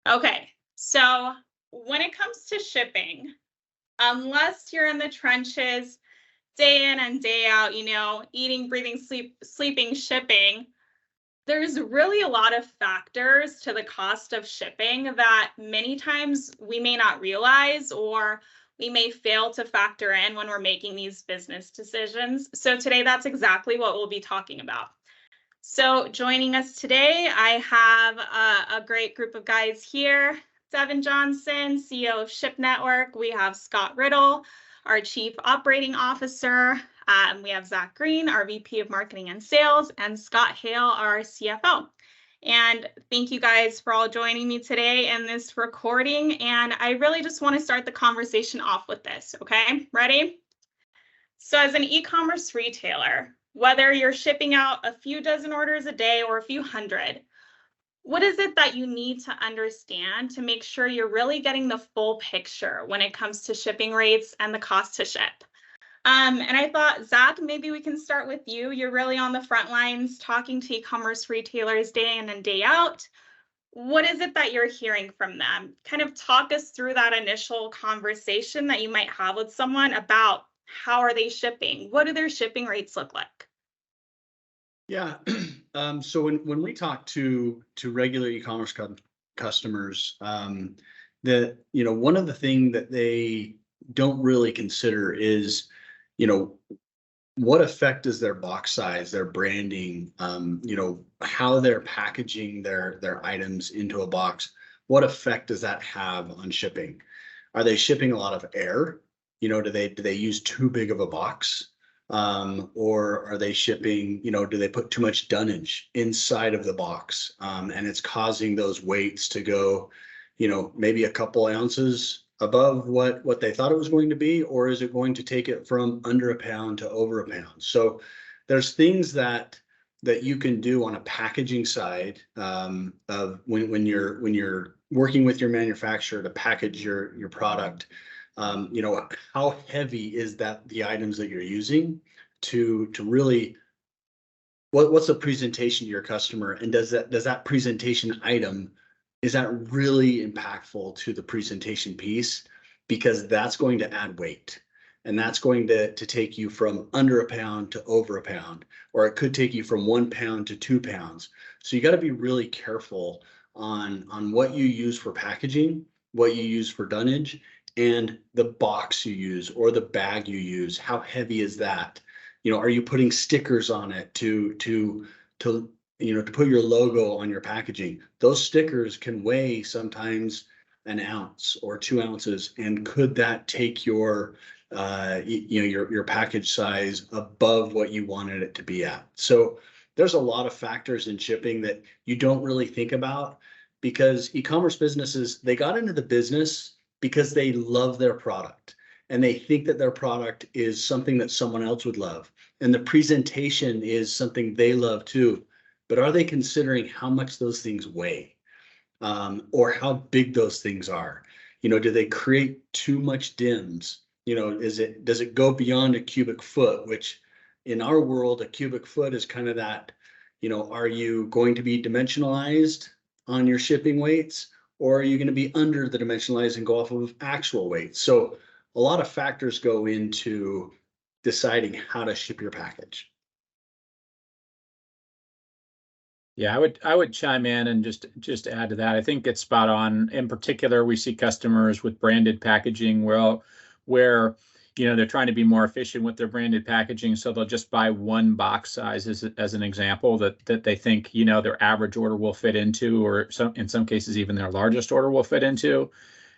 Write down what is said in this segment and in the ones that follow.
Okay, so when it comes to shipping, unless you're in the trenches day in and day out, eating, breathing, sleeping, shipping, there's really a lot of factors to the cost of shipping that many times we may not realize or we may fail to factor in when we're making these business decisions. So today, that's exactly what we'll be talking about. So joining us today, I have a great group of guys here. Devin Johnson, CEO of ShipNetwork. We have Scott Riddle, our Chief Operating Officer. We have Zach Green, our VP of Marketing and Sales, and Scott Hale, our CFO. And thank you guys for all joining me today in this recording. And I really just want to start the conversation off with this, okay? Ready? So as an e-commerce retailer, whether you're shipping out a few dozen orders a day or a few hundred, what is it that you need to understand to make sure you're really getting the full picture when it comes to shipping rates and the cost to ship? And I thought, Zach, maybe we can start with you. You're really on the front lines talking to e-commerce retailers day in and day out. What is it that you're hearing from them? Kind of talk us through that initial conversation that you might have with someone about how are they shipping? What do their shipping rates look like? Yeah. So when we talk to regular e-commerce customers, one of the things that they don't really consider is, what effect does their box size, their branding, how they're packaging their items into a box, what effect does that have on shipping? Are they shipping a lot of air? Do they use too big of a box? Or are they shipping, do they put too much dunnage inside of the box? And it's causing those weights to go, maybe a couple ounces above what they thought it was going to be, or is it going to take it from under a pound to over a pound? So there's things that you can do on a packaging side of when you're working with your manufacturer to package your product. How heavy is the items that you're using to really, what's the presentation to your customer, and does that presentation item, is that really impactful to the presentation piece? Because that's going to add weight, and that's going to take you from under a pound to over a pound, or it could take you from 1 pound to 2 pounds. So you got to be really careful on what you use for packaging, what you use for dunnage, and the box you use or the bag you use. How heavy is that? Are you putting stickers on it to put your logo on your packaging? Those stickers can weigh sometimes an ounce or 2 ounces, and could that take your package size above what you wanted it to be at? So there's a lot of factors in shipping that you don't really think about, because e-commerce businesses, they got into the business because they love their product and they think that their product is something that someone else would love, and the presentation is something they love too. But are they considering how much those things weigh, or how big those things are? Do they create too much dims? Does it go beyond a cubic foot, which in our world, a cubic foot is kind of that, are you going to be dimensionalized on your shipping weights, or are you going to be under the dimensionalized and go off of actual weights? So a lot of factors go into deciding how to ship your package. Yeah, I would chime in and just add to that. I think it's spot on. In particular, we see customers with branded packaging where they're trying to be more efficient with their branded packaging, so they'll just buy one box size as an example that they think their average order will fit into, or in some cases even their largest order will fit into.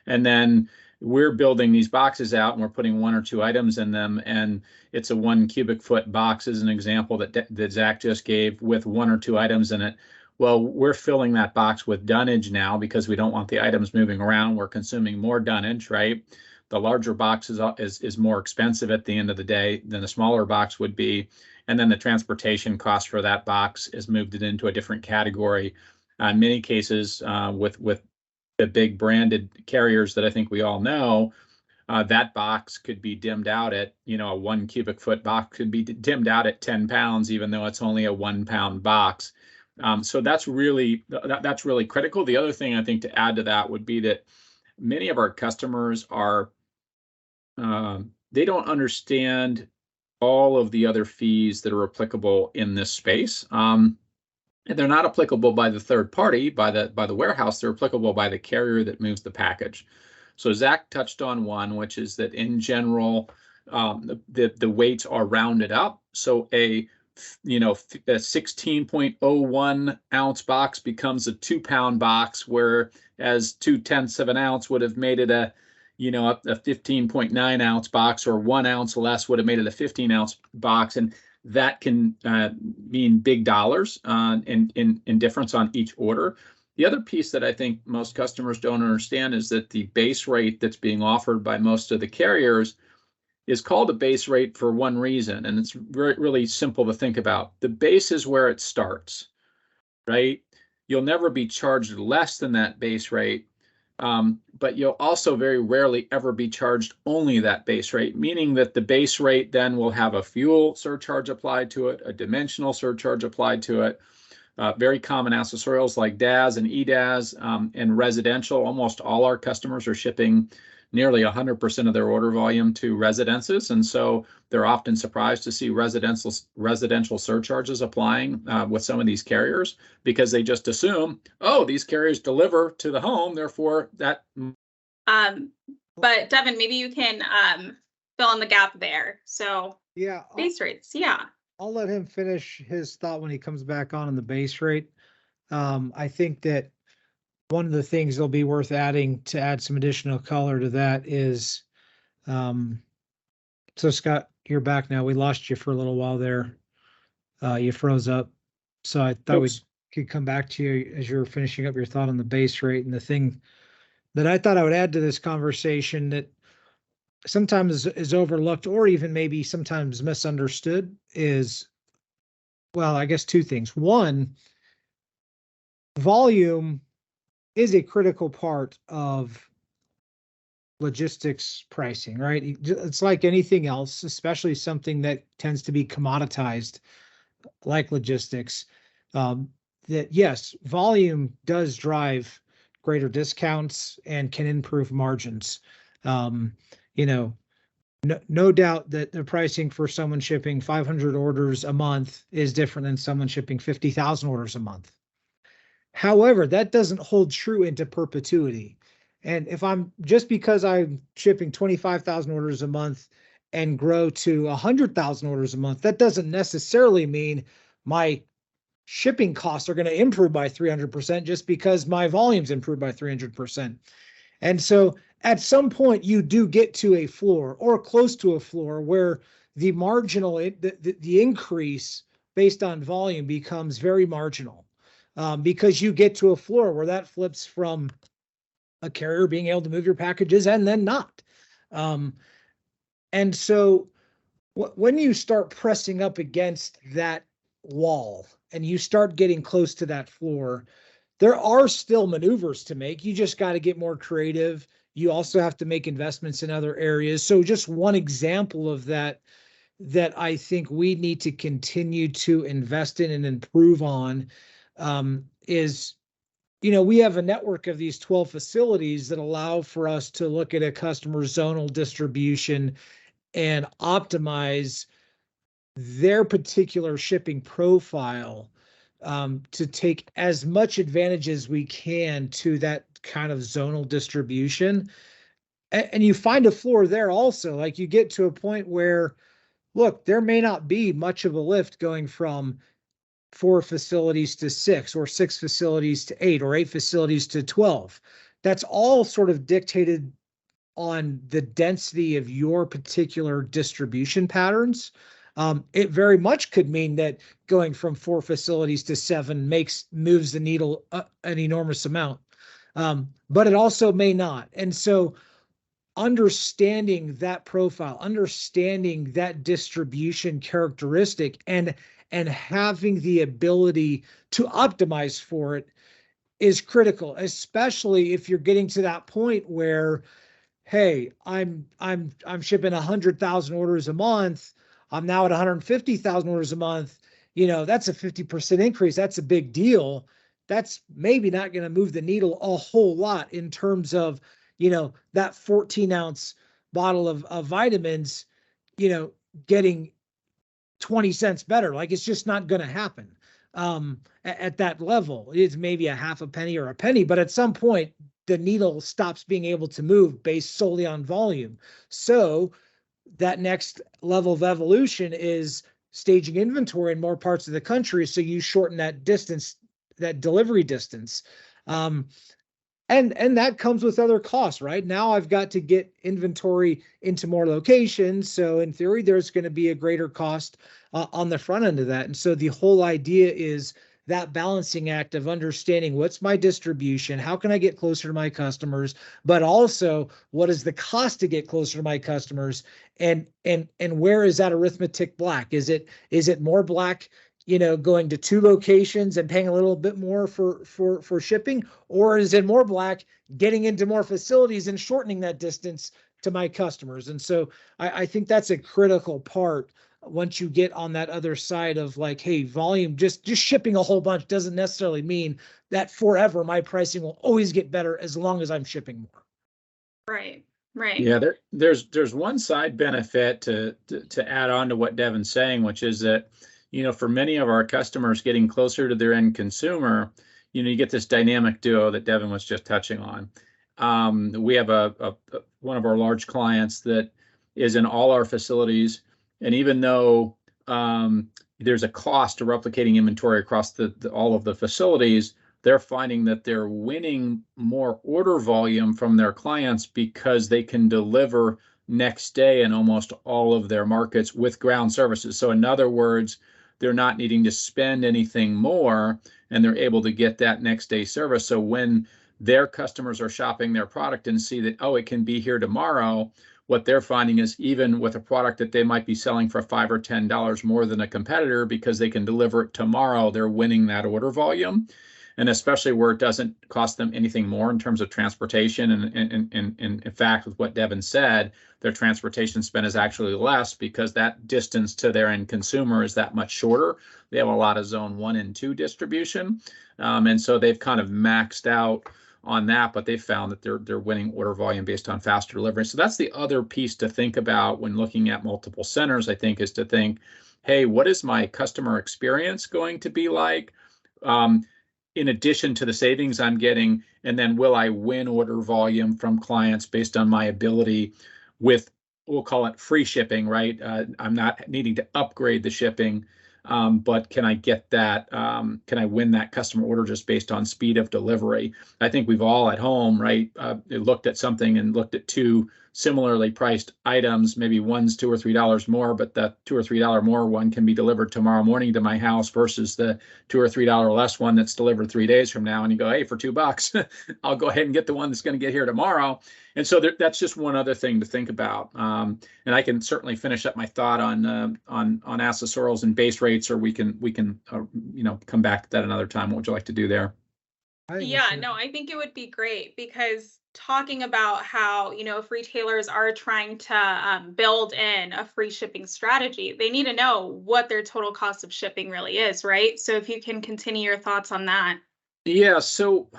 And then we're building these boxes out and we're putting 1 or 2 items in them, and it's a 1 cubic foot box as an example that Zach just gave, with 1 or 2 items in it. Well, we're filling that box with dunnage now because we don't want the items moving around. We're consuming more dunnage, right? The larger box is more expensive at the end of the day than the smaller box would be. And then the transportation cost for that box is moved it into a different category. In many cases, with the big branded carriers that I think we all know, that box could be dimmed out at, a 1 cubic foot box could be dimmed out at 10 pounds, even though it's only a 1 pound box. So that's really critical. The other thing I think to add to that would be that many of our customers are they don't understand all of the other fees that are applicable in this space. And they're not applicable by the third party, by the warehouse. They're applicable by the carrier that moves the package. So Zach touched on one, which is that in general, the weights are rounded up. So a 16.01 ounce box becomes a 2-pound box, whereas 2/10 of an ounce would have made it a 15.9 ounce box, or 1 ounce less would have made it a 15 ounce box. And that can mean big dollars in difference on each order. The other piece that I think most customers don't understand is that the base rate that's being offered by most of the carriers is called a base rate for one reason, and it's really simple to think about. The base is where it starts, right? You'll never be charged less than that base rate, but you'll also very rarely ever be charged only that base rate, meaning that the base rate then will have a fuel surcharge applied to it, a dimensional surcharge applied to it, very common accessorials like DAS and EDAS, and residential. Almost all our customers are shipping nearly 100% of their order volume to residences. And so they're often surprised to see residential surcharges applying with some of these carriers, because they just assume, oh, these carriers deliver to the home, therefore that. But Devin, maybe you can fill in the gap there. So yeah, base rates, yeah. I'll let him finish his thought when he comes back on the base rate. I think that one of the things that'll be worth adding to add some additional color to that is, so Scott, you're back now. We lost you for a little while there. You froze up. So I thought we could come back to you as you're finishing up your thought on the base rate. And the thing that I thought I would add to this conversation that sometimes is overlooked, or even maybe sometimes misunderstood, is, well, I guess two things. One, volume is a critical part of logistics pricing, right? It's like anything else, especially something that tends to be commoditized like logistics, that yes, volume does drive greater discounts and can improve margins. No doubt that the pricing for someone shipping 500 orders a month is different than someone shipping 50,000 orders a month. However, that doesn't hold true into perpetuity. And if just because I'm shipping 25,000 orders a month and grow to 100,000 orders a month, that doesn't necessarily mean my shipping costs are going to improve by 300% just because my volume's improved by 300%. And so at some point you do get to a floor or close to a floor where the marginal, the increase based on volume becomes very marginal. Because you get to a floor where that flips from a carrier being able to move your packages and then not. And so when you start pressing up against that wall and you start getting close to that floor, there are still maneuvers to make. You just got to get more creative. You also have to make investments in other areas. So just one example of that I think we need to continue to invest in and improve on is, we have a network of these 12 facilities that allow for us to look at a customer's zonal distribution and optimize their particular shipping profile to take as much advantage as we can to that kind of zonal distribution. And you find a floor there also. Like you get to a point where, look, there may not be much of a lift going from 4 facilities to 6, or 6 facilities to 8, or 8 facilities to 12. That's all sort of dictated on the density of your particular distribution patterns. It very much could mean that going from 4 facilities to 7 moves the needle an enormous amount, but it also may not. And so understanding that profile, understanding that distribution characteristic, and having the ability to optimize for it is critical, especially if you're getting to that point where, hey, I'm shipping 100,000 orders a month. I'm now at 150,000 orders a month, that's a 50% increase. That's a big deal. That's maybe not going to move the needle a whole lot in terms of, that 14-ounce bottle of vitamins, getting 20 cents better. Like, it's just not going to happen at that level. It's maybe a half a penny or a penny, but at some point the needle stops being able to move based solely on volume. So that next level of evolution is staging inventory in more parts of the country. So you shorten that distance, that delivery distance. And that comes with other costs, right? Now I've got to get inventory into more locations. So in theory, there's going to be a greater cost on the front end of that. And so the whole idea is that balancing act of understanding what's my distribution, how can I get closer to my customers, but also what is the cost to get closer to my customers, and where is that arithmetic black? Is it more black, going to 2 locations and paying a little bit more for shipping, or is it more black getting into more facilities and shortening that distance to my customers? And so I think that's a critical part. Once you get on that other side of like, hey, volume, just shipping a whole bunch doesn't necessarily mean that forever my pricing will always get better as long as I'm shipping more. Right. Right. Yeah, there's one side benefit to add on to what Devin's saying, which is that, for many of our customers getting closer to their end consumer, you get this dynamic duo that Devin was just touching on. We have one of our large clients that is in all our facilities. And even though there's a cost to replicating inventory across all of the facilities, they're finding that they're winning more order volume from their clients because they can deliver next day in almost all of their markets with ground services. So in other words, they're not needing to spend anything more, and they're able to get that next day service. So when their customers are shopping their product and see that, it can be here tomorrow, what they're finding is even with a product that they might be selling for $5 or $10 more than a competitor, because they can deliver it tomorrow, they're winning that order volume. And especially where it doesn't cost them anything more in terms of transportation. And in fact, with what Devin said, their transportation spend is actually less because that distance to their end consumer is that much shorter. They have a lot of zone 1 and 2 distribution. And so they've kind of maxed out on that, but they found that they're winning order volume based on faster delivery. So that's the other piece to think about when looking at multiple centers, I think, is to think, hey, what is my customer experience going to be like? In addition to the savings I'm getting, and then will I win order volume from clients based on my ability with, we'll call it free shipping, right? I'm not needing to upgrade the shipping, but can I get that? Can I win that customer order just based on speed of delivery? I think we've all at home, right, looked at something and looked at 2 similarly priced items. Maybe one's $2 or $3 more, but that $2 or $3 more one can be delivered tomorrow morning to my house versus the $2 or $3 less one that's delivered 3 days from now. And you go, hey, for $2, I'll go ahead and get the one that's going to get here tomorrow. And so that's just one other thing to think about. And I can certainly finish up my thought on accessorials and base rates, or we can come back to that another time. What would you like to do there? Yeah, no, I think it would be great, because talking about how, if retailers are trying to build in a free shipping strategy, they need to know what their total cost of shipping really is, right? So if you can continue your thoughts on that. Yeah, so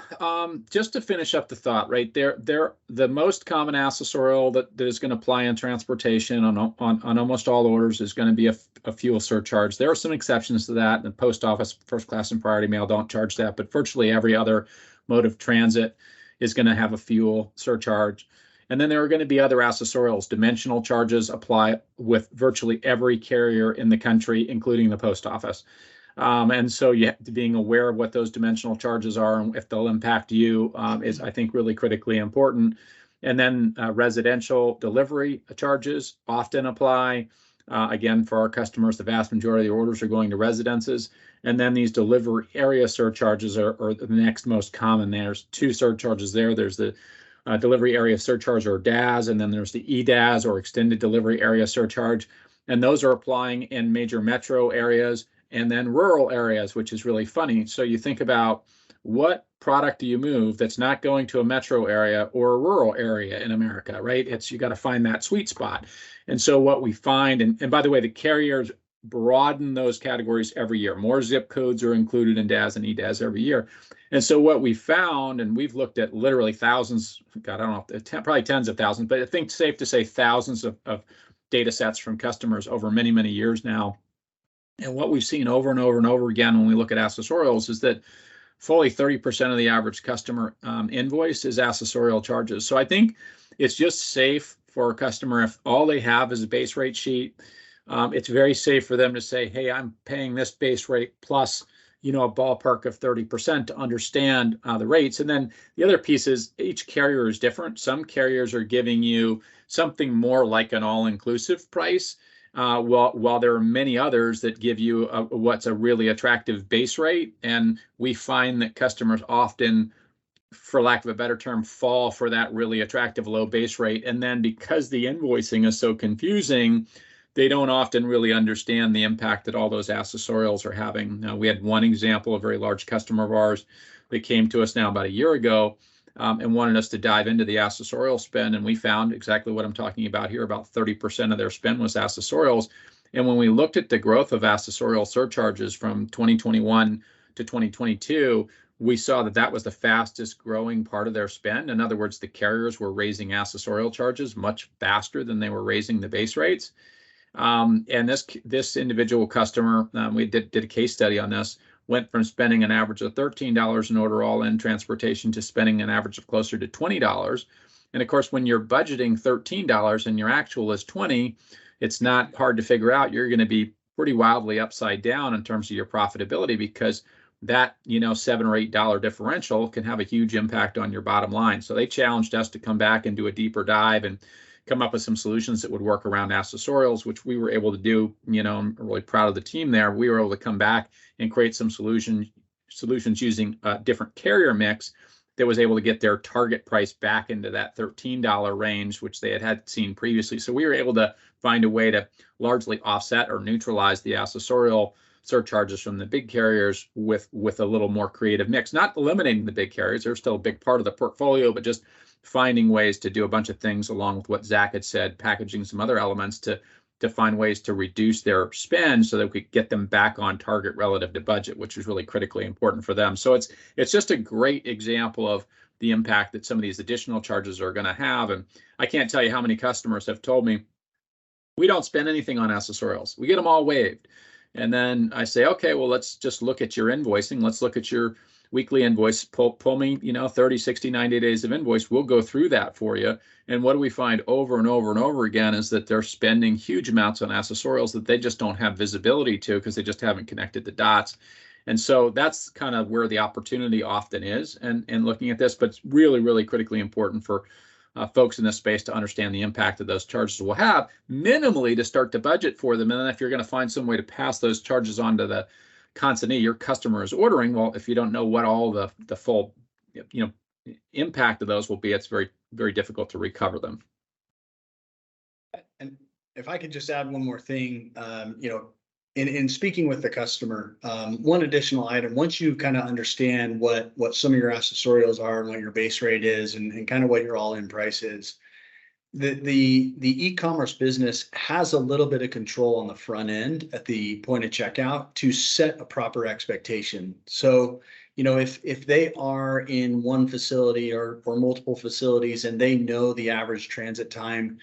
just to finish up the thought, right, the most common accessorial that is going to apply in transportation on almost all orders is going to be a fuel surcharge. There are some exceptions to that. The post office, first class, and priority mail don't charge that, but virtually every other mode of transit is going to have a fuel surcharge. And then there are going to be other accessorials. Dimensional charges apply with virtually every carrier in the country, including the post office. And so you have to being aware of what those dimensional charges are and if they'll impact you is, I think, really critically important. And then residential delivery charges often apply. Again, for our customers, the vast majority of the orders are going to residences. And then these delivery area surcharges are the next most common. There's 2 surcharges there. There's the delivery area surcharge, or DAS, and then there's the EDAS, or extended delivery area surcharge. And those are applying in major metro areas and then rural areas, which is really funny. So you think about what product do you move that's not going to a metro area or a rural area in America, right? You got to find that sweet spot. And so what we find, and by the way, the carriers broaden those categories every year. More zip codes are included in DAS and EDAS every year. And so what we found, and we've looked at literally thousands, God, I don't know, probably tens of thousands, but I think it's safe to say thousands of data sets from customers over many, many years now. And what we've seen over and over and over again when we look at accessorials is that fully 30% of the average customer invoice is accessorial charges. So I think it's just safe for a customer if all they have is a base rate sheet. It's very safe for them to say, hey, I'm paying this base rate plus, a ballpark of 30% to understand the rates. And then the other piece is each carrier is different. Some carriers are giving you something more like an all-inclusive price, while there are many others that give you what's a really attractive base rate. And we find that customers often, for lack of a better term, fall for that really attractive low base rate. And then because the invoicing is so confusing, they don't often really understand the impact that all those accessorials are having. Now, we had one example, a very large customer of ours that came to us now about a year ago and wanted us to dive into the accessorial spend. And we found exactly what I'm talking about here. About 30% of their spend was accessorials. And when we looked at the growth of accessorial surcharges from 2021 to 2022, we saw that that was the fastest growing part of their spend. In other words, the carriers were raising accessorial charges much faster than they were raising the base rates. And this individual customer, we did a case study on this, went from spending an average of $13 an order all in transportation to spending an average of closer to $20. And of course, when you're budgeting $13 and your actual is $20, it's not hard to figure out you're going to be pretty wildly upside down in terms of your profitability, because that, $7 or $8 differential can have a huge impact on your bottom line. So they challenged us to come back and do a deeper dive and come up with some solutions that would work around accessorials, which we were able to do. I'm really proud of the team there. We were able to come back and create some solutions using a different carrier mix that was able to get their target price back into that $13 range, which they had seen previously. So we were able to find a way to largely offset or neutralize the accessorial surcharges from the big carriers with a little more creative mix. Not eliminating the big carriers, they're still a big part of the portfolio, but just finding ways to do a bunch of things along with what Zach had said, packaging some other elements to find ways to reduce their spend so that we could get them back on target relative to budget, which is really critically important for them. So it's just a great example of the impact that some of these additional charges are going to have. And I can't tell you how many customers have told me, we don't spend anything on accessorials. We get them all waived. And then I say, okay, well, let's just look at your invoicing. Let's look at your weekly invoice, pull me, 30, 60, 90 days of invoice. We'll go through that for you. And what do we find over and over and over again is that they're spending huge amounts on accessorials that they just don't have visibility to because they just haven't connected the dots. And so that's kind of where the opportunity often is and looking at this, but it's really, really critically important for folks in this space to understand the impact that those charges will have minimally to start to budget for them. And then if you're going to find some way to pass those charges on to the consignee your customer is ordering, well, if you don't know what all the full impact of those will be, it's very, very difficult to recover them. And if I could just add one more thing, in speaking with the customer, one additional item, once you kind of understand what some of your accessorials are and what your base rate is and kind of what your all-in price is, the e-commerce business has a little bit of control on the front end at the point of checkout to set a proper expectation. So, if they are in one facility or multiple facilities and they know the average transit time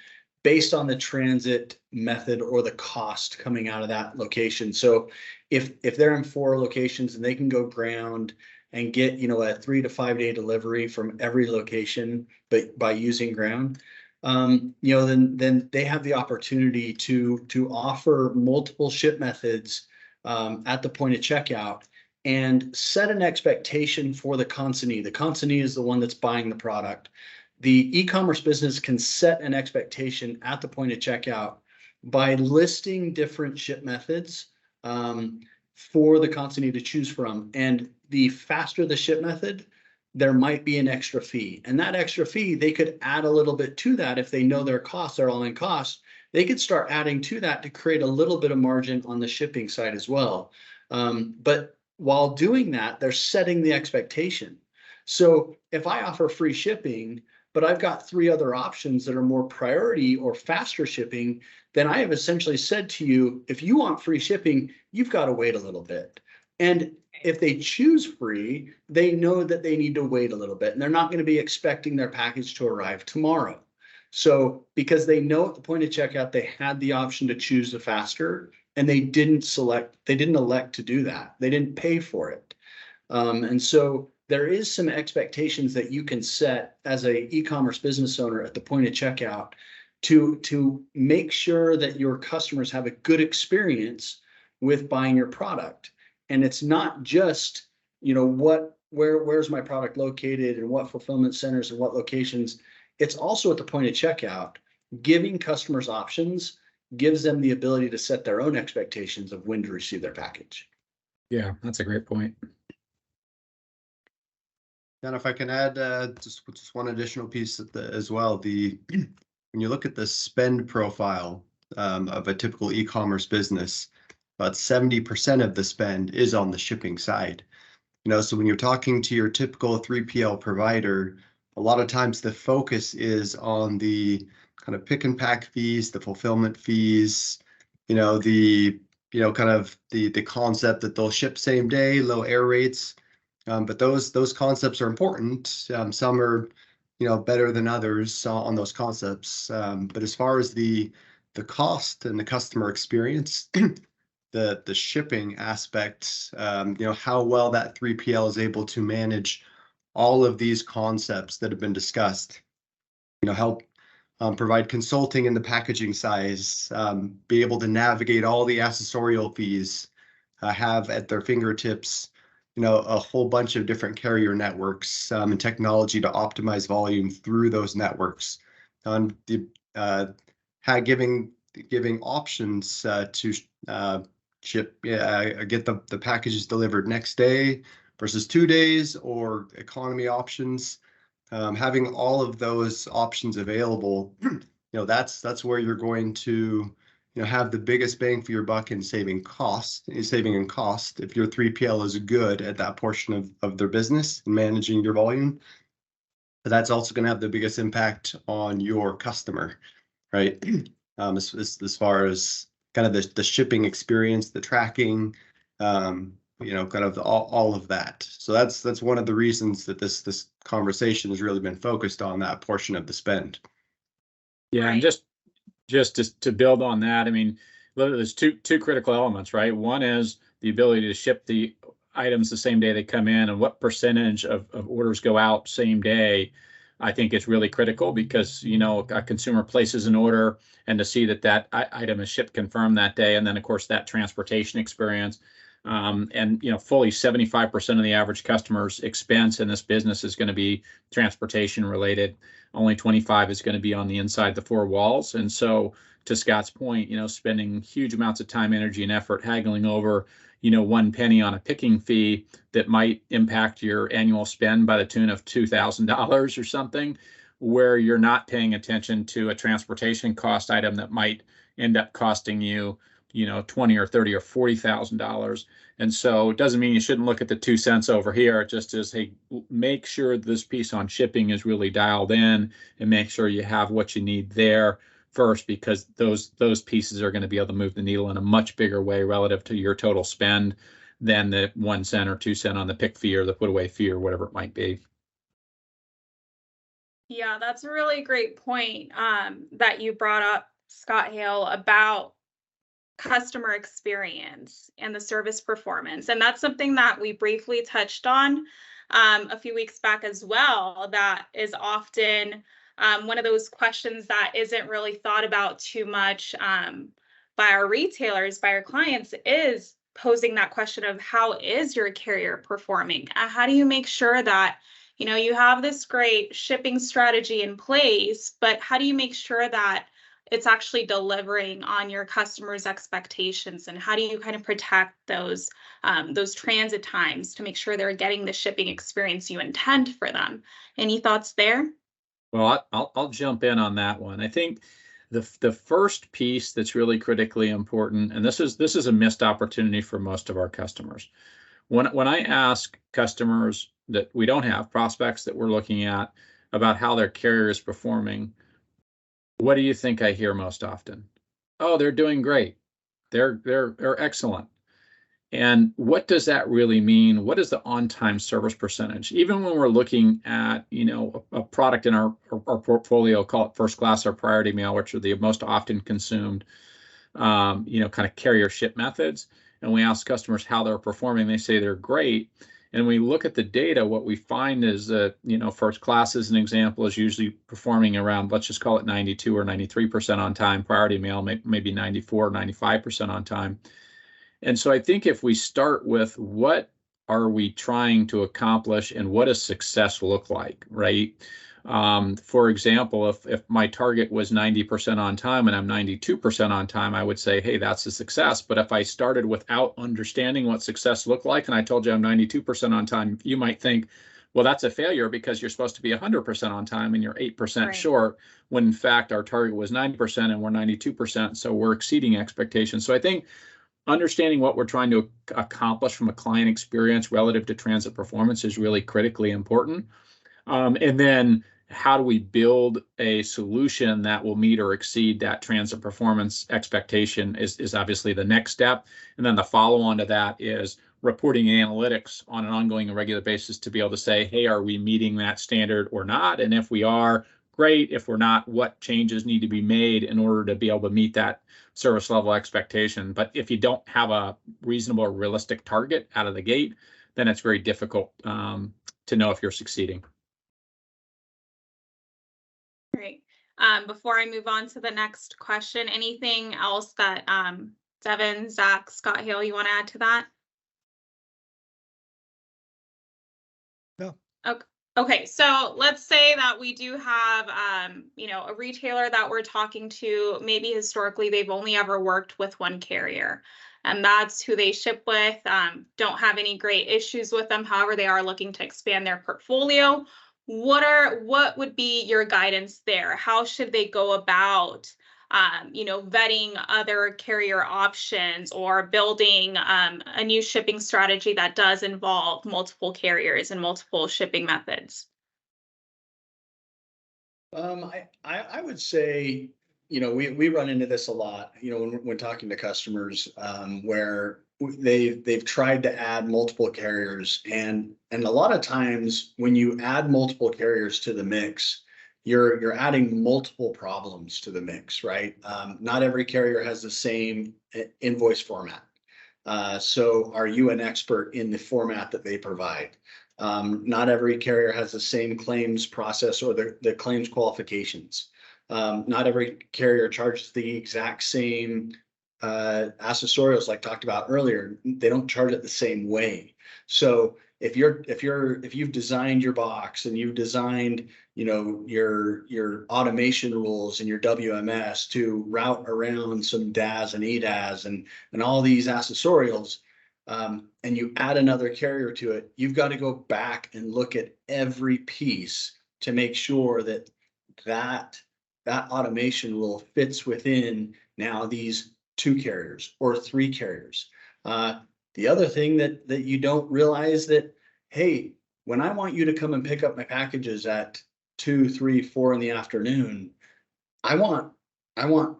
based on the transit method or the cost coming out of that location. So if they're in 4 locations and they can go ground and get, a 3 to 5 day delivery from every location, but by using ground, then they have the opportunity to offer multiple ship methods at the point of checkout and set an expectation for the consignee. The consignee is the one that's buying the product. The e-commerce business can set an expectation at the point of checkout by listing different ship methods for the consignee to choose from. And the faster the ship method, there might be an extra fee. And that extra fee, they could add a little bit to that if they know their costs are all in costs. They could start adding to that to create a little bit of margin on the shipping side as well. But while doing that, they're setting the expectation. So if I offer free shipping, but I've got 3 other options that are more priority or faster shipping, then I have essentially said to you, if you want free shipping, you've got to wait a little bit. And if they choose free, they know that they need to wait a little bit, and they're not going to be expecting their package to arrive tomorrow. So because they know at the point of checkout, they had the option to choose the faster, and they didn't elect to do that. They didn't pay for it. And so there is some expectations that you can set as a e-commerce business owner at the point of checkout to make sure that your customers have a good experience with buying your product. And it's not just, where's my product located and what fulfillment centers and what locations. It's also at the point of checkout, giving customers options gives them the ability to set their own expectations of when to receive their package. Yeah, that's a great point. And if I can add just one additional piece as well, when you look at the spend profile of a typical e-commerce business, about 70% of the spend is on the shipping side. So when you're talking to your typical 3PL provider, a lot of times the focus is on the kind of pick and pack fees, the fulfillment fees, kind of the concept that they'll ship same day, low air rates. But those concepts are important. Some are, better than others on those concepts. But as far as the cost and the customer experience, the shipping aspect, how well that 3PL is able to manage all of these concepts that have been discussed, help provide consulting in the packaging size, be able to navigate all the accessorial fees, have at their fingertips a whole bunch of different carrier networks and technology to optimize volume through those networks. On the giving options to ship, get the packages delivered next day versus 2 days, or economy options. Having all of those options available, that's where you're going to have the biggest bang for your buck in saving in cost. If your 3PL is good at that portion of their business and managing your volume, but that's also going to have the biggest impact on your customer, right? As far as kind of the shipping experience, the tracking, kind of all of that. So that's one of the reasons that this conversation has really been focused on that portion of the spend. Yeah, right. And just to build on that, I mean, there's two critical elements, right? One is the ability to ship the items the same day they come in, and what percentage of orders go out same day. I think it's really critical because, a consumer places an order, and to see that item is shipped confirmed that day. And then, of course, that transportation experience. And fully 75% of the average customer's expense in this business is going to be transportation related. Only 25 is going to be on the inside the four walls. And so, to Scott's point, spending huge amounts of time, energy, and effort haggling over, 1 penny on a picking fee that might impact your annual spend by the tune of $2,000 or something, where you're not paying attention to a transportation cost item that might end up costing you, $20 or $30 or $40,000. And so it doesn't mean you shouldn't look at the 2 cents over here. It just is, hey, make sure this piece on shipping is really dialed in, and make sure you have what you need there first, because those pieces are going to be able to move the needle in a much bigger way relative to your total spend than the 1 cent or 2 cent on the pick fee or the put away fee or whatever it might be. Yeah, that's a really great point that you brought up, Scott Hale, about customer experience and the service performance. And that's something that we briefly touched on a few weeks back as well. That is often one of those questions that isn't really thought about too much by our retailers, by our clients, is posing that question of, how is your carrier performing? How do you make sure that you have this great shipping strategy in place, but how do you make sure that it's actually delivering on your customers' expectations? And how do you kind of protect those transit times to make sure they're getting the shipping experience you intend for them? Any thoughts there? Well, I'll jump in on that one. I think the first piece that's really critically important, and this is a missed opportunity for most of our customers. When I ask customers that we don't have, prospects that we're looking at, about how their carrier is performing, what do you think I hear most often? oh, they're doing great. They're excellent. And what does that really mean? What is the on-time service percentage? Even when we're looking at, a product in our portfolio, call it first class or priority mail, which are the most often consumed, kind of carrier ship methods. And we ask customers how they're performing. They say they're great. And we look at the data, what we find is that, first class, as an example, is usually performing around, let's just call it 92 or 93% on time. Priority mail, maybe 94, 95% on time. And so I think if we start with what are we trying to accomplish and what does success look like, right? For example, if my target was 90% on time and I'm 92% on time, I would say, hey, that's a success. But if I started without understanding what success looked like and I told you I'm 92% on time, you might think, well, that's a failure because you're supposed to be 100% on time and you're 8% short, when in fact our target was 90% and we're 92%. So we're exceeding expectations. So I think understanding what we're trying to accomplish from a client experience relative to transit performance is really critically important. And then how do we build a solution that will meet or exceed that transit performance expectation is obviously the next step. And then the follow on to that is reporting analytics on an ongoing and regular basis to be able to say, hey, are we meeting that standard or not? And if we are, great. If we're not, what changes need to be made in order to be able to meet that service level expectation? But if you don't have a reasonable or realistic target out of the gate, then it's very difficult to know if you're succeeding. Great. Before I move on to the next question, anything else that Devin, Zach, Scott Hale, you want to add to that? No. Okay, so let's say that we do have, a retailer that we're talking to. Maybe historically they've only ever worked with one carrier, and that's who they ship with. Don't have any great issues with them. However, they are looking to expand their portfolio. What would be your guidance there? How should they go about, vetting other carrier options or building a new shipping strategy that does involve multiple carriers and multiple shipping methods? I would say, we run into this a lot, when talking to customers, where they've tried to add multiple carriers, and a lot of times when you add multiple carriers to the mix, you're adding multiple problems to the mix, right? Not every carrier has the same invoice format. So are you an expert in the format that they provide? Not every carrier has the same claims process or the claims qualifications. Not every carrier charges the exact same accessorials like talked about earlier. They don't charge it the same way. So if you've designed your box and you've designed, your automation rules and your WMS to route around some DAS and EDAS and all these accessorials, and you add another carrier to it, you've got to go back and look at every piece to make sure that automation rule fits within now these 2 carriers or 3 carriers. The other thing that you don't realize that, hey, when I want you to come and pick up my packages at 2, 3, 4 in the afternoon, I want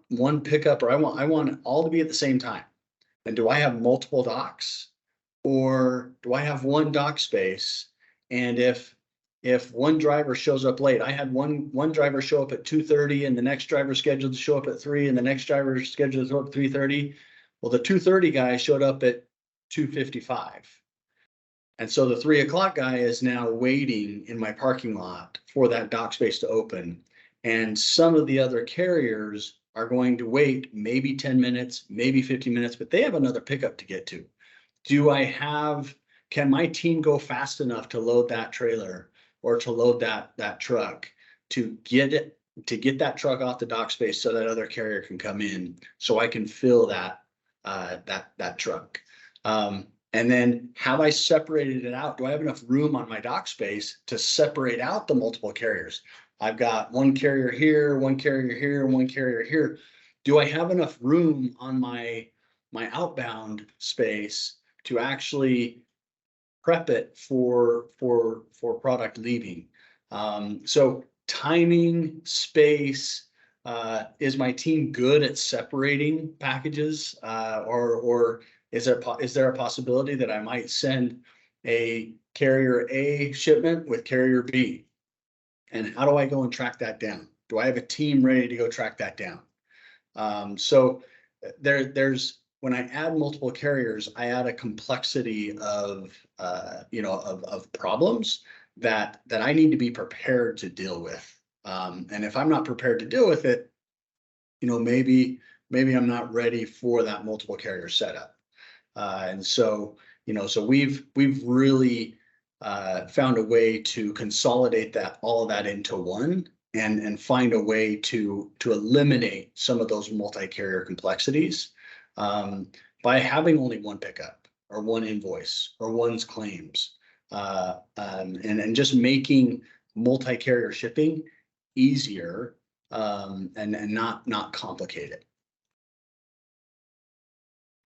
one pickup, or I want it all to be at the same time. And do I have multiple docks, or do I have one dock space? And if one driver shows up late, I had one driver show up at 2:30 and the next driver scheduled to show up at 3 and the next driver scheduled to show up at 3:30. Well, the 2:30 guy showed up at 2:55. And so the 3 o'clock guy is now waiting in my parking lot for that dock space to open. And some of the other carriers are going to wait maybe 10 minutes, maybe 15 minutes, but they have another pickup to get to. Can my team go fast enough to load that trailer or to load that truck to get that truck off the dock space so that other carrier can come in so I can fill that truck? And then have I separated it out? Do I have enough room on my dock space to separate out the multiple carriers? I've got one carrier here, one carrier here, one carrier here. Do I have enough room on my outbound space to actually prep it for product leaving? So timing, space, is my team good at separating packages? Or is there a possibility that I might send a carrier A shipment with carrier B? And how do I go and track that down? Do I have a team ready to go track that down? So there's, when I add multiple carriers, I add a complexity of, of problems that I need to be prepared to deal with. And if I'm not prepared to deal with it, maybe I'm not ready for that multiple carrier setup. And so, so we've really found a way to consolidate all of that into one, and find a way to eliminate some of those multi-carrier complexities by having only one pickup or one invoice or one's claims, and just making multi-carrier shipping easier, and not complicated.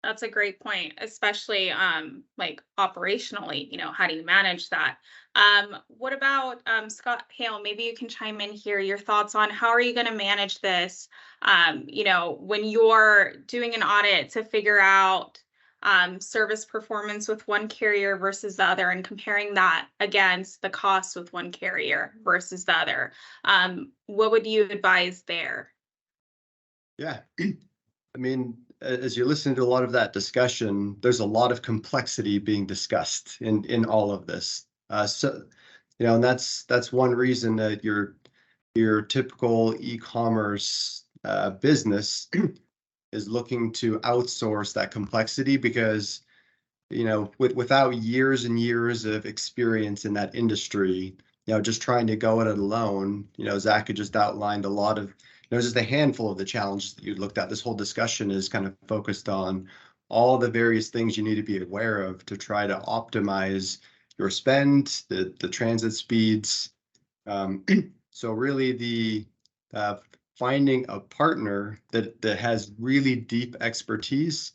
That's a great point, especially like operationally, how do you manage that? What about Scott Hale? Maybe you can chime in here, your thoughts on how are you going to manage this, when you're doing an audit to figure out service performance with one carrier versus the other, and comparing that against the cost with one carrier versus the other. What would you advise there? Yeah, I mean, as you're listening to a lot of that discussion, there's a lot of complexity being discussed in all of this. And that's one reason that your typical e-commerce business is looking to outsource that complexity, because without years and years of experience in that industry, just trying to go at it alone, Zach had just outlined a lot of, there's just a handful of the challenges that you looked at. This whole discussion is kind of focused on all the various things you need to be aware of to try to optimize your spend, the transit speeds. So really the finding a partner that has really deep expertise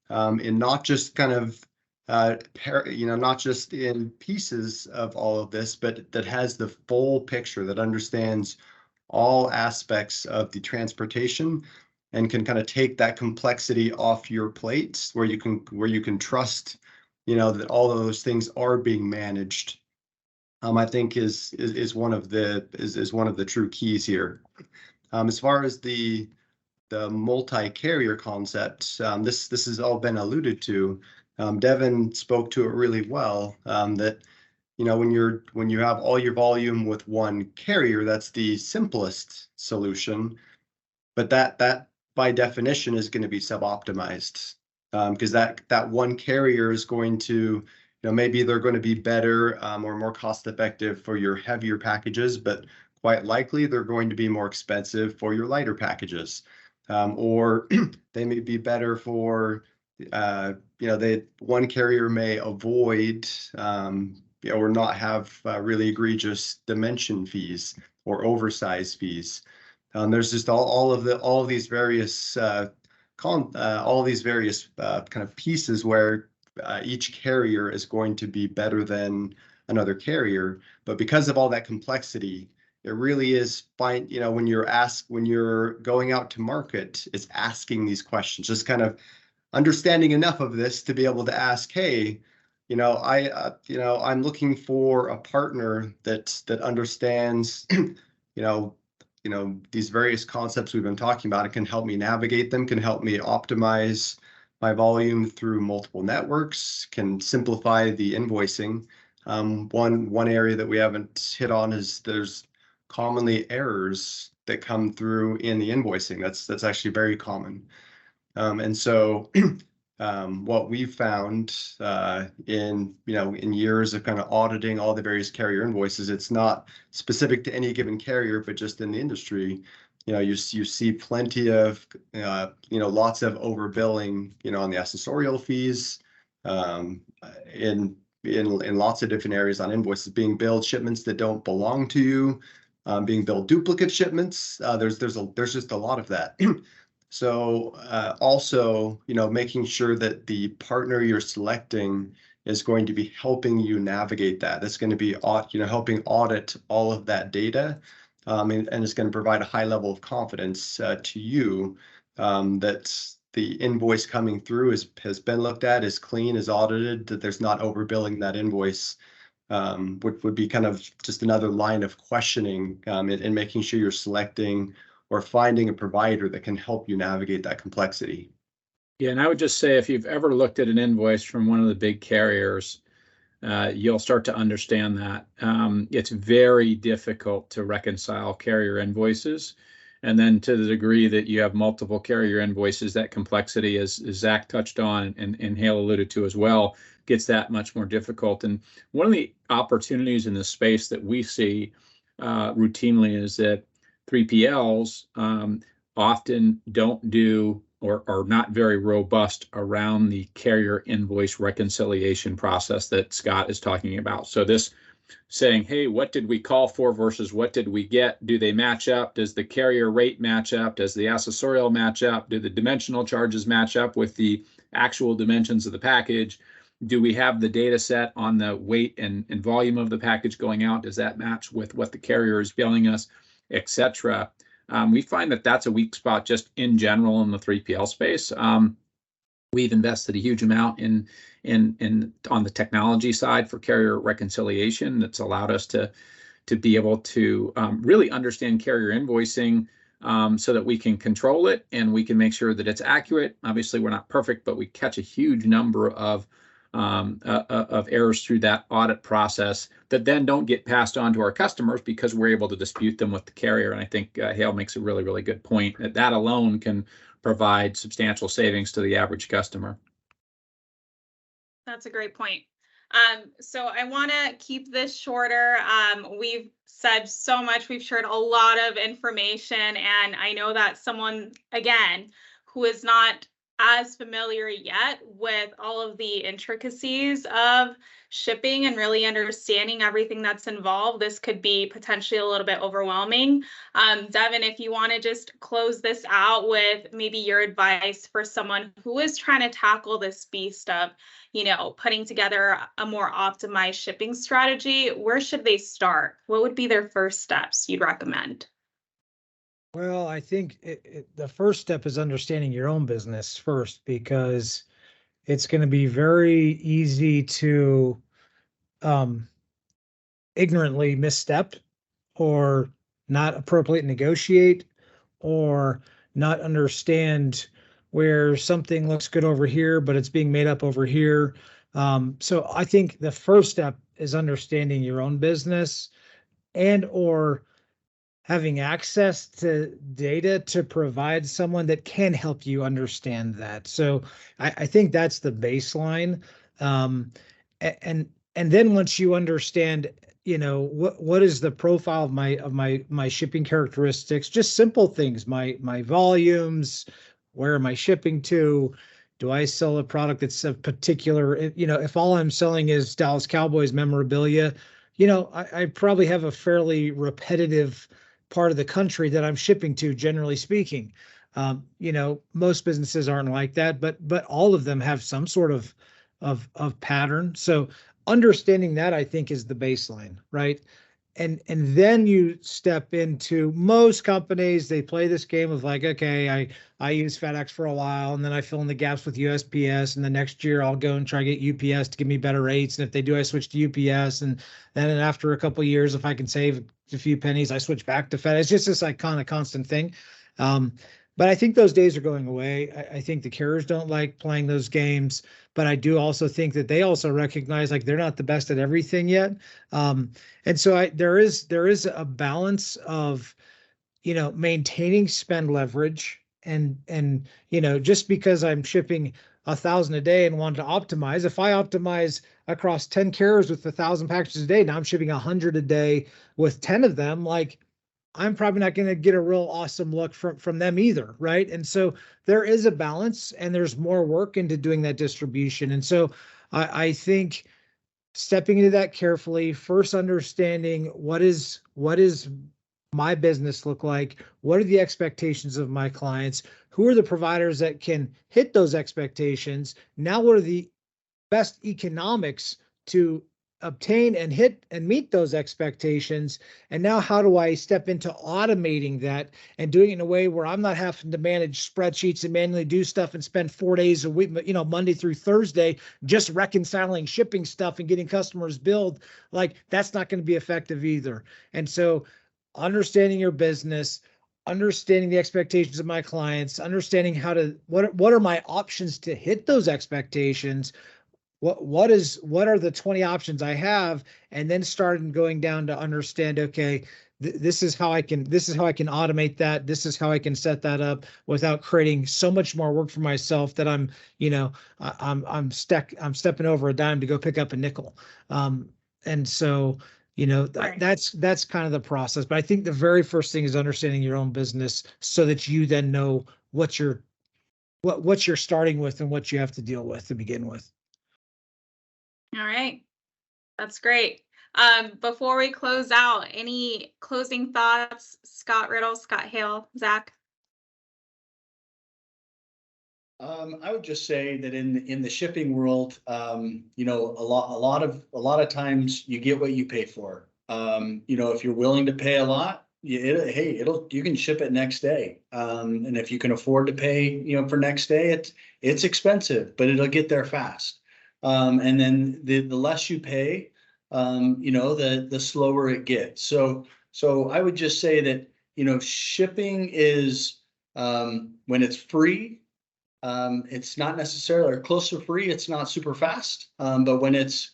in not just kind of not just in pieces of all of this, but that has the full picture, that understands all aspects of the transportation and can kind of take that complexity off your plates, where you can trust, that all of those things are being managed. I think is one of the true keys here. As far as the multi-carrier concept, this has all been alluded to. Devin spoke to it really well. That when you have all your volume with one carrier, that's the simplest solution, but that by definition is going to be sub-optimized, because that one carrier is going to, maybe they're going to be better or more cost effective for your heavier packages, but quite likely they're going to be more expensive for your lighter packages, or they may be better for one carrier may avoid or not have really egregious dimension fees or oversized fees. There's just all of these various kind of pieces where each carrier is going to be better than another carrier. But because of all that complexity, it really is fine. When you're going out to market, it's asking these questions, just kind of understanding enough of this to be able to ask, hey, I'm looking for a partner that understands, these various concepts we've been talking about. It can help me navigate them, can help me optimize my volume through multiple networks, can simplify the invoicing. One area that we haven't hit on is there's commonly errors that come through in the invoicing. That's actually very common. And so what we've found in years of kind of auditing all the various carrier invoices, it's not specific to any given carrier, but just in the industry, you see plenty of lots of overbilling on the accessorial fees, in lots of different areas on invoices, being billed shipments that don't belong to you, being billed duplicate shipments. There's just a lot of that. So also, making sure that the partner you're selecting is going to be helping you navigate that. That's going to be helping audit all of that data, and it's going to provide a high level of confidence to you that the invoice coming through has been looked at, is clean, is audited, that there's not overbilling that invoice. Would be kind of just another line of questioning in making sure you're selecting or finding a provider that can help you navigate that complexity. Yeah, and I would just say if you've ever looked at an invoice from one of the big carriers, you'll start to understand that. It's very difficult to reconcile carrier invoices. And then to the degree that you have multiple carrier invoices, that complexity, as Zach touched on and Hale alluded to as well, gets that much more difficult. And one of the opportunities in this space that we see routinely is that 3PLs often don't do or are not very robust around the carrier invoice reconciliation process that Scott is talking about. So this saying, hey, what did we call for versus what did we get? Do they match up? Does the carrier rate match up? Does the accessorial match up? Do the dimensional charges match up with the actual dimensions of the package? Do we have the data set on the weight and volume of the package going out? Does that match with what the carrier is billing us, etc.? We find that that's a weak spot just in general in the 3PL space. We've invested a huge amount in on the technology side for carrier reconciliation. That's allowed us to be able to really understand carrier invoicing so that we can control it and we can make sure that it's accurate. Obviously, we're not perfect, but we catch a huge number of errors through that audit process that then don't get passed on to our customers because we're able to dispute them with the carrier. And I think Hale makes a really, really good point that alone can provide substantial savings to the average customer. That's a great point. So I want to keep this shorter. We've said so much. We've shared a lot of information, and I know that someone, again, who is not as familiar yet with all of the intricacies of shipping and really understanding everything that's involved, this could be potentially a little bit overwhelming. Devin, if you want to just close this out with maybe your advice for someone who is trying to tackle this beast of, putting together a more optimized shipping strategy, where should they start? What would be their first steps you'd recommend? Well, I think the first step is understanding your own business first, because it's going to be very easy to ignorantly misstep or not appropriately negotiate or not understand where something looks good over here, but it's being made up over here. So I think the first step is understanding your own business and or having access to data to provide someone that can help you understand that. So I think that's the baseline. And then once you understand, what is the profile of my shipping characteristics, just simple things, my volumes, where am I shipping to? Do I sell a product that's a particular, if all I'm selling is Dallas Cowboys memorabilia, I probably have a fairly repetitive part of the country that I'm shipping to, generally speaking. Most businesses aren't like that, but all of them have some sort of pattern. So understanding that, I think, is the baseline, right? And then you step into, most companies, they play this game of like, okay, I use FedEx for a while, and then I fill in the gaps with USPS, and the next year I'll go and try to get UPS to give me better rates. And if they do, I switch to UPS. And then after a couple of years, if I can save a few pennies, I switch back to FedEx. It's just this like kind of constant thing. But I think those days are going away. I think the carriers don't like playing those games, but I do also think that they also recognize like they're not the best at everything yet. And so there is a balance of, maintaining spend leverage and just because I'm shipping 1,000 a day and want to optimize, if I optimize across 10 carriers with 1,000 packages a day, now I'm shipping 100 a day with 10 of them, like I'm probably not going to get a real awesome look from them either, right? And so there is a balance, and there's more work into doing that distribution. And so I think stepping into that carefully, first understanding what is my business look like, what are the expectations of my clients, who are the providers that can hit those expectations, now what are the best economics to obtain and hit and meet those expectations? And now how do I step into automating that and doing it in a way where I'm not having to manage spreadsheets and manually do stuff and spend 4 days a week, you know, Monday through Thursday, just reconciling shipping stuff and getting customers billed? Like, that's not going to be effective either. And so understanding your business, understanding the expectations of my clients, understanding how to, what are my options to hit those expectations? What are the 20 options I have? And then starting going down to understand, okay, this is how I can automate that. This is how I can set that up without creating so much more work for myself that I'm, you know, I'm stepping over a dime to go pick up a nickel. And so, you know, that's kind of the process. But I think the very first thing is understanding your own business so that you then know what you're starting with and what you have to deal with to begin with. All right. That's great. Before we close out, any closing thoughts? Scott Riddle, Scott Hale, Zach? I would just say that in the shipping world, you know, a lot of times you get what you pay for. You know, if you're willing to pay a lot, you can ship it next day. And if you can afford to pay, you know, for next day, it's expensive, but it'll get there fast. And then the less you pay, you know, the slower it gets. So I would just say that, you know, shipping is, when it's free, it's not necessarily, or close to free, it's not super fast. But when it's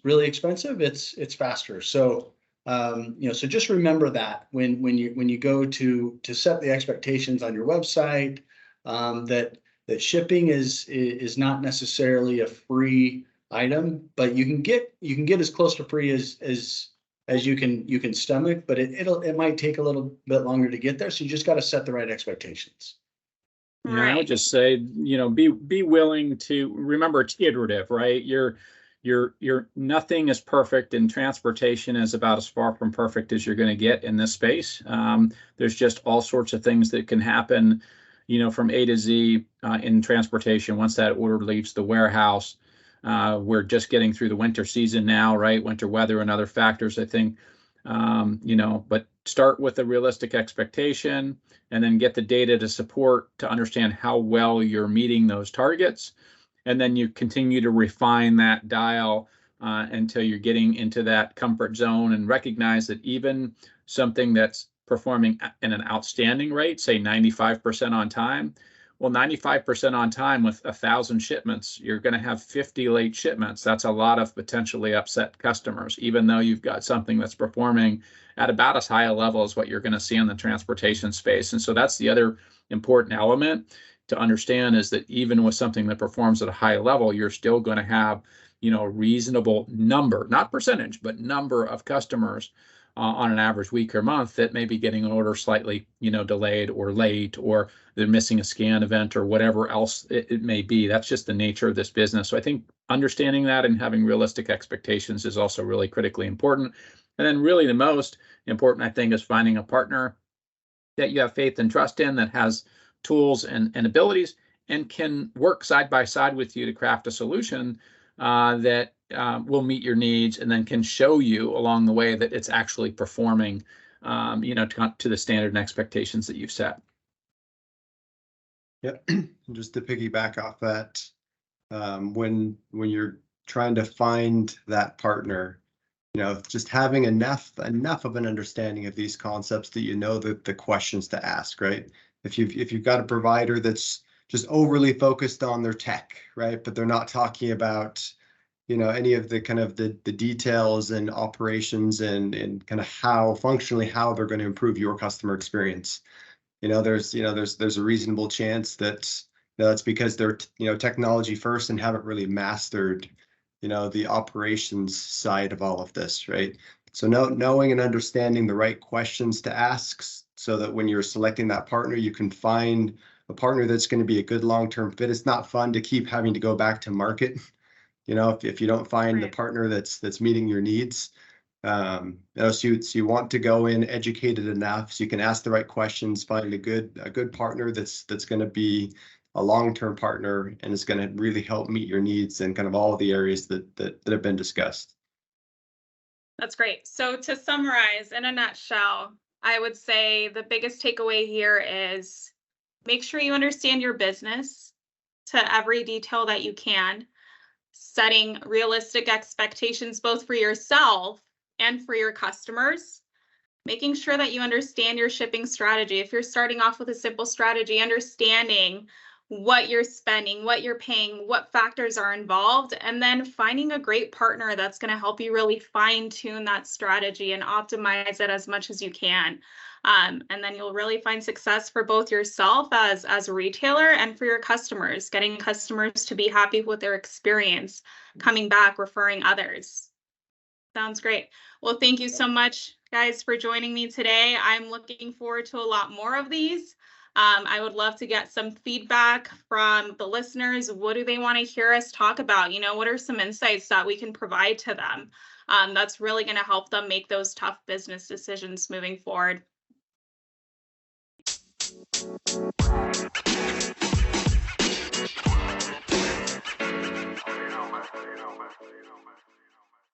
really expensive, it's faster. So, you know, so just remember that when you go to set the expectations on your website, that shipping is not necessarily a free item, but you can get as close to free as you can stomach, but it might take a little bit longer to get there. So you just got to set the right expectations. Yeah, right. I would just say, you know, be willing to remember it's iterative, right? You're nothing is perfect, and transportation is about as far from perfect as you're going to get in this space. There's just all sorts of things that can happen, you know, from A to Z in transportation. Once that order leaves the warehouse, we're just getting through the winter season now, right? Winter weather and other factors, I think, you know, but start with a realistic expectation and then get the data to understand how well you're meeting those targets. And then you continue to refine that dial until you're getting into that comfort zone, and recognize that even something that's performing in an outstanding rate, say 95% on time, well, 95% on time with 1,000 shipments, you're going to have 50 late shipments. That's a lot of potentially upset customers, even though you've got something that's performing at about as high a level as what you're going to see in the transportation space. And so that's the other important element to understand, is that even with something that performs at a high level, you're still going to have, you know, a reasonable number, not percentage, but number of customers on an average week or month that may be getting an order slightly, you know, delayed or late, or they're missing a scan event or whatever else it may be. That's just the nature of this business. So I think understanding that and having realistic expectations is also really critically important. And then really the most important, I think, is finding a partner that you have faith and trust in, that has tools and abilities and can work side by side with you to craft a solution that will meet your needs, and then can show you along the way that it's actually performing, you know, to the standard and expectations that you've set. Yep. Just to piggyback off that, when you're trying to find that partner, you know, just having enough of an understanding of these concepts that you know the questions to ask, right? If you've got a provider that's just overly focused on their tech, right, but they're not talking about, you know, any of the kind of the details and operations and kind of how functionally how they're going to improve your customer experience. There's a reasonable chance that, that's because they're, technology first and haven't really mastered, the operations side of all of this, right? So knowing and understanding the right questions to ask so that when you're selecting that partner, you can find a partner that's going to be a good long-term fit. It's not fun to keep having to go back to market, if you don't find the partner that's meeting your needs. So you want to go in educated enough so you can ask the right questions, find a good partner that's going to be a long-term partner and is going to really help meet your needs in kind of all of the areas that have been discussed. That's great. So to summarize in a nutshell, I would say the biggest takeaway here is make sure you understand your business to every detail that you can, setting realistic expectations both for yourself and for your customers, making sure that you understand your shipping strategy. If you're starting off with a simple strategy, understanding what you're spending, what you're paying, what factors are involved, and then finding a great partner that's going to help you really fine tune that strategy and optimize it as much as you can. And then you'll really find success for both yourself as a retailer and for your customers, getting customers to be happy with their experience, coming back, referring others. Sounds great. Well, thank you so much, guys, for joining me today. I'm looking forward to a lot more of these. I would love to get some feedback from the listeners. What do they want to hear us talk about? You know, what are some insights that we can provide to them? That's really going to help them make those tough business decisions moving forward.